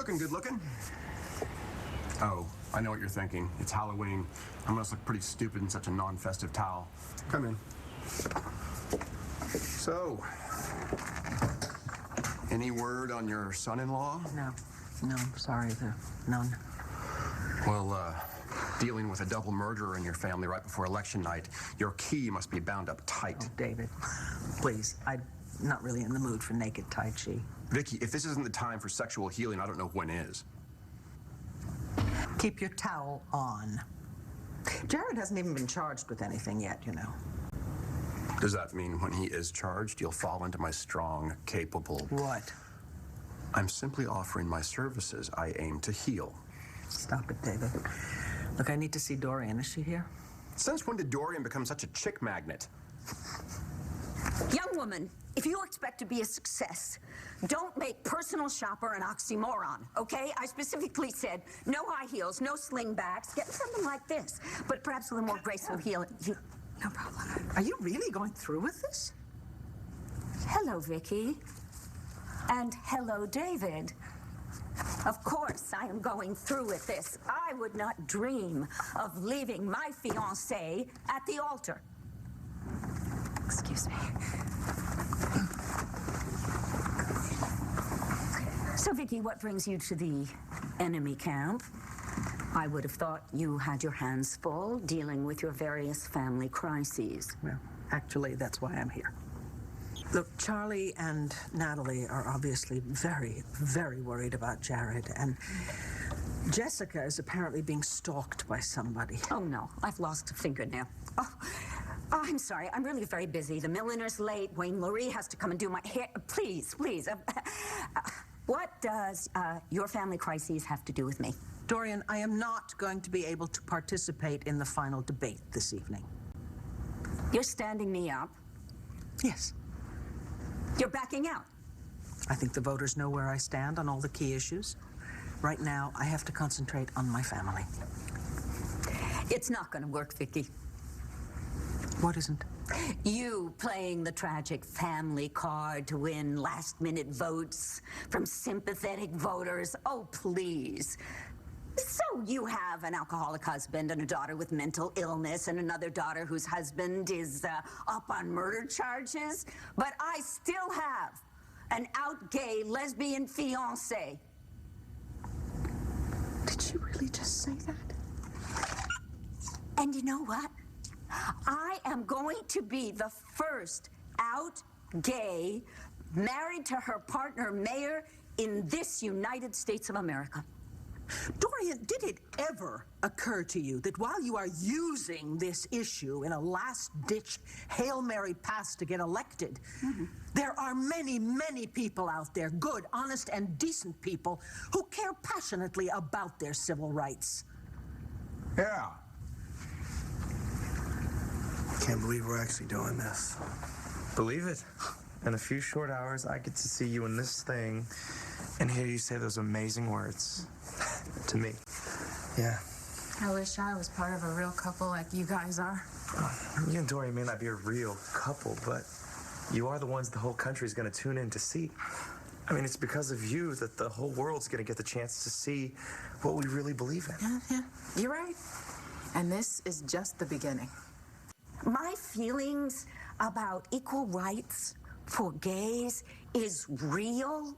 looking good looking. Oh, I know what you're thinking. It's Halloween. I must look pretty stupid in such a non-festive towel. Come in. So, any word on your son-in-law? No, sorry, none. Well, dealing with a double murderer in your family right before election night, your key must be bound up tight. Oh, David, please, I'm not really in the mood for naked Tai Chi. Vicky, if this isn't the time for sexual healing, I don't know when is. Keep your towel on. Jared hasn't even been charged with anything yet, you know. Does that mean when he is charged, you'll fall into my strong, capable... What? I'm simply offering my services. I aim to heal. Stop it, David. Look, I need to see Dorian. Is she here? Since when did Dorian become such a chick magnet? Young woman, if you expect to be a success, don't make personal shopper an oxymoron, okay? I specifically said no high heels, no slingbacks, get something like this, but perhaps a little more graceful healing. No problem. Are you really going through with this? Hello, Vicky. And hello, David. Of course, I am going through with this. I would not dream of leaving my fiancé at the altar. Excuse me. So, Vicky, what brings you to the enemy camp? I would have thought you had your hands full dealing with your various family crises. Well, actually, that's why I'm here. Look, Charlie and Natalie are obviously very, very worried about Jared, and Jessica is apparently being stalked by somebody. Oh, no, I've lost a fingernail. Oh, I'm sorry, I'm really very busy. The milliner's late. Wayne Lurie has to come and do my hair. Please. What does your family crises have to do with me? Dorian, I am not going to be able to participate in the final debate this evening. You're standing me up? Yes. You're backing out? I think the voters know where I stand on all the key issues. Right now, I have to concentrate on my family. It's not going to work, Vicky. What isn't? You playing the tragic family card to win last-minute votes from sympathetic voters. Oh, please. So you have an alcoholic husband and a daughter with mental illness and another daughter whose husband is up on murder charges. But I still have an out gay lesbian fiancé. Did you really just say that? And you know what? I am going to be the first out gay, married to her partner mayor in this United States of America. Dorian, did it ever occur to you that while you are using this issue in a last-ditch Hail Mary pass to get elected, there are many, many people out there, good, honest, and decent people, who care passionately about their civil rights? Yeah. Can't believe we're actually doing this. Believe it. In a few short hours, I get to see you in this thing and hear you say those amazing words to me. Yeah. I wish I was part of a real couple like you guys are. You and Dory may not be a real couple, but you are the ones the whole country is going to tune in to see. I mean, it's because of you that the whole world's going to get the chance to see what we really believe in. Yeah, you're right. And this is just the beginning. My feelings about equal rights for gays is real.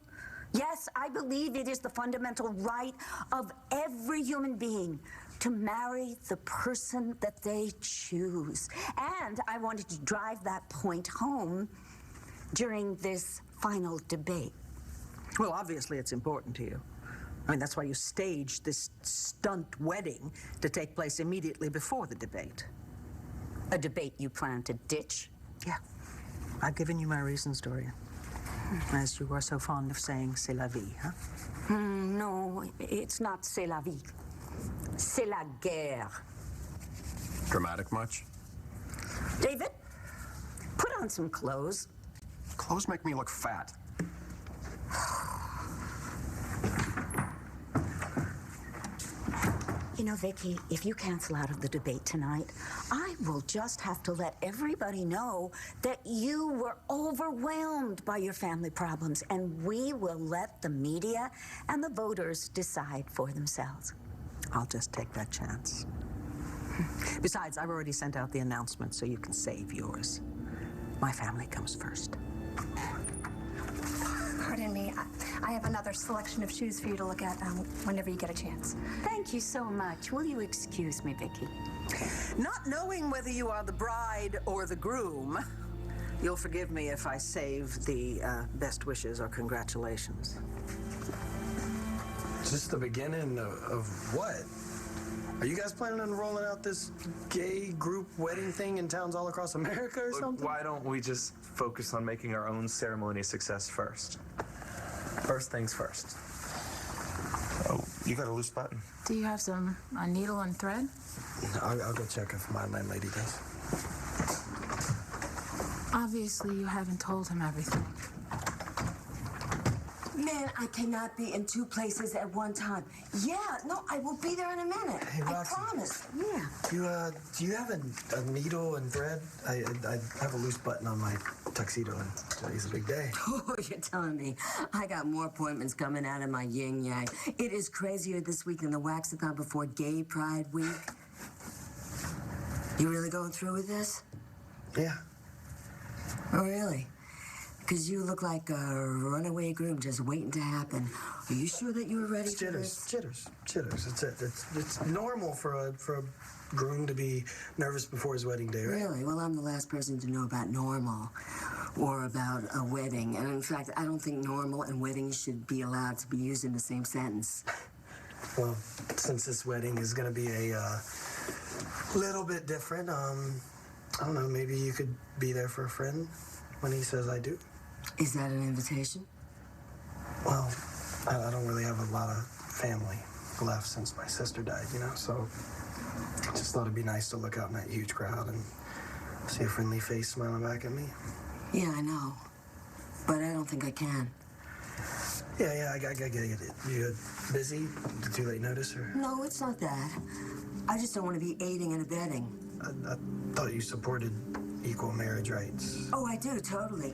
Yes, I believe it is the fundamental right of every human being to marry the person that they choose. And I wanted to drive that point home during this final debate. Well, obviously it's important to you. I mean, that's why you staged this stunt wedding to take place immediately before the debate. A debate you plan to ditch? Yeah. I've given you my reasons, Dorian. As you are so fond of saying, c'est la vie, huh? No, it's not c'est la vie. C'est la guerre. Dramatic much? David, put on some clothes. Clothes make me look fat. You know, Vicky, if you cancel out of the debate tonight, I will just have to let everybody know that you were overwhelmed by your family problems, and we will let the media and the voters decide for themselves. I'll just take that chance. Besides, I've already sent out the announcement so you can save yours. My family comes first. Pardon me, I have another selection of shoes for you to look at whenever you get a chance. Thank you so much. Will you excuse me, Vicky? Not knowing whether you are the bride or the groom, you'll forgive me if I save the best wishes or congratulations. Just the beginning of what? Are you guys planning on rolling out this gay group wedding thing in towns all across America or something? Why don't we just focus on making our own ceremony a success first? First things first. Oh, you got a loose button? Do you have a needle and thread? I'll go check if my landlady does. Obviously, you haven't told him everything. Man, I cannot be in two places at one time. Yeah, no, I will be there in a minute. Hey, I Roxy. promise. Yeah. Do you have a needle and thread? I have a loose button on my tuxedo, and today's a big day. Oh, you're telling me. I got more appointments coming out of my yin-yang. It is crazier this week than the waxathon before Gay Pride Week. You really going through with this? Yeah. Oh, really? Because you look like a runaway groom just waiting to happen. Are you sure that you were ready for this? Jitters. It's normal for a groom to be nervous before his wedding day, right? Really? Well, I'm the last person to know about normal or about a wedding. And in fact, I don't think normal and wedding should be allowed to be used in the same sentence. Well, since this wedding is going to be a little bit different, I don't know, maybe you could be there for a friend when he says I do. Is that an invitation? Well, I don't really have a lot of family left since my sister died, so I just thought it'd be nice to look out in that huge crowd and see a friendly face smiling back at me. Yeah, I know. But I don't think I can. Yeah, I get it. You busy? Too late notice, or? No, it's not that. I just don't want to be aiding and abetting. I thought you supported equal marriage rights. Oh, I do, totally.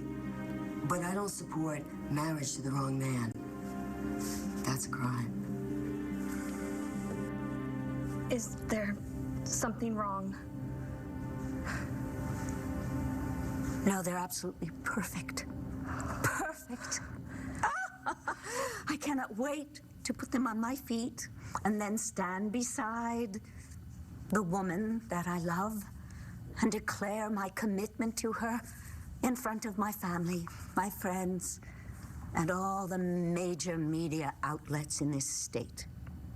But I don't support marriage to the wrong man. That's a crime. Is there something wrong? No, they're absolutely perfect. Perfect. I cannot wait to put them on my feet and then stand beside the woman that I love and declare my commitment to her in front of my family, my friends, and all the major media outlets in this state.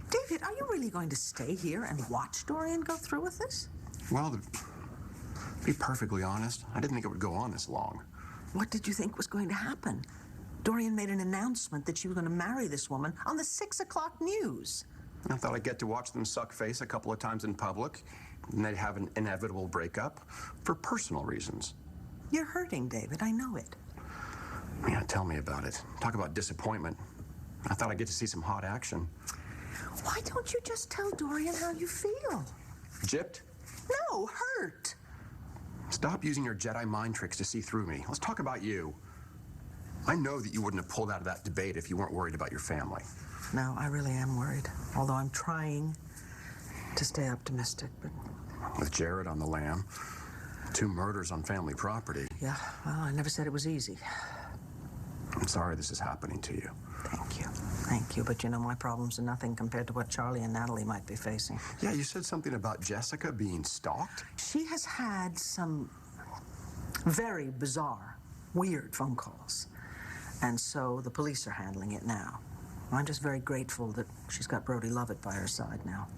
David, are you really going to stay here and watch Dorian go through with this? Well, to be perfectly honest, I didn't think it would go on this long. What did you think was going to happen? Dorian made an announcement that she was going to marry this woman on the 6 o'clock news. I thought I'd get to watch them suck face a couple of times in public, and they'd have an inevitable breakup for personal reasons. You're hurting, David. I know it. Yeah, tell me about it. Talk about disappointment. I thought I'd get to see some hot action. Why don't you just tell Dorian how you feel? Gypped? No, hurt. Stop using your Jedi mind tricks to see through me. Let's talk about you. I know that you wouldn't have pulled out of that debate if you weren't worried about your family. No, I really am worried. Although I'm trying to stay optimistic, but... With Jared on the lam, 2 murders on family property. Yeah, well, I never said it was easy. I'm sorry this is happening to you. Thank you. Thank you. But my problems are nothing compared to what Charlie and Natalie might be facing. Yeah, you said something about Jessica being stalked? She has had some very bizarre, weird phone calls. And so the police are handling it now. I'm just very grateful that she's got Brody Lovett by her side now.